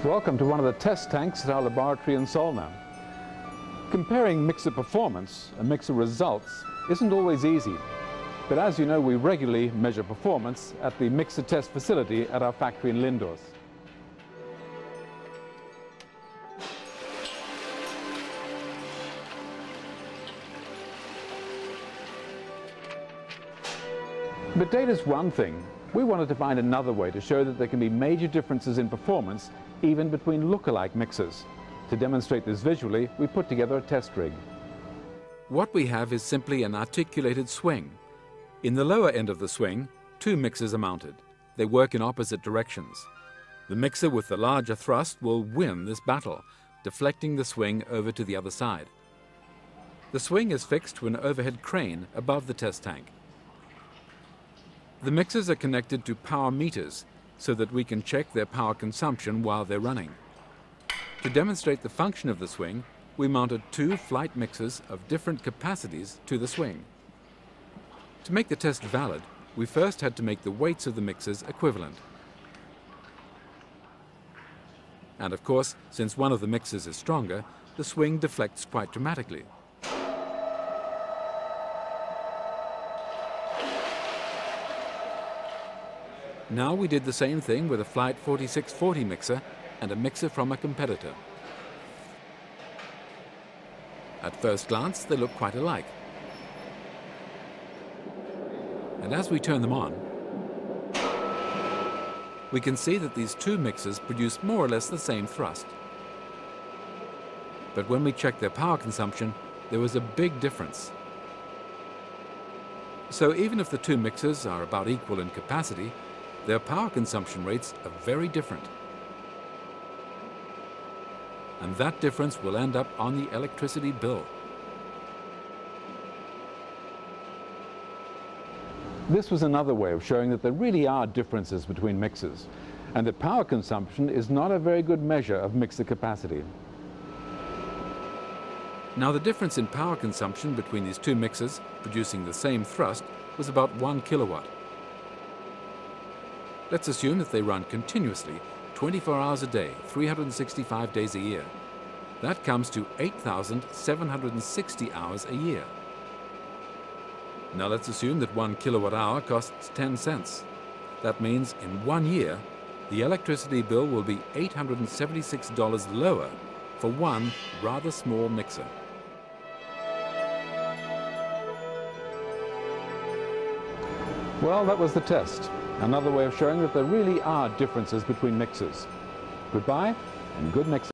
Welcome to one of the test tanks at our laboratory in Solna. Comparing mixer performance and mixer results isn't always easy, but as you know, we regularly measure performance at the mixer test facility at our factory in Lindors. But data's one thing. We wanted to find another way to show that there can be major differences in performance even between lookalike mixers. To demonstrate this visually, we put together a test rig. What we have is simply an articulated swing. In the lower end of the swing, two mixers are mounted. They work in opposite directions. The mixer with the larger thrust will win this battle, deflecting the swing over to the other side. The swing is fixed to an overhead crane above the test tank. The mixers are connected to power meters so that we can check their power consumption while they're running. To demonstrate the function of the swing, we mounted two flight mixers of different capacities to the swing. To make the test valid, we first had to make the weights of the mixers equivalent. And of course, since one of the mixers is stronger, the swing deflects quite dramatically. Now we did the same thing with a Flight 4640 mixer and a mixer from a competitor. At first glance, they look quite alike. And as we turn them on, we can see that these two mixers produce more or less the same thrust. But when we checked their power consumption, there was a big difference. So even if the two mixers are about equal in capacity, their power consumption rates are very different. And that difference will end up on the electricity bill. This was another way of showing that there really are differences between mixers, and that power consumption is not a very good measure of mixer capacity. Now, the difference in power consumption between these two mixers producing the same thrust was about 1 kilowatt. Let's assume that they run continuously, 24 hours a day, 365 days a year. That comes to 8,760 hours a year. Now let's assume that 1 kilowatt hour costs 10 cents. That means in 1 year, the electricity bill will be $876 lower for one rather small mixer. Well, that was the test. Another way of showing that there really are differences between mixers. Goodbye and good mixing.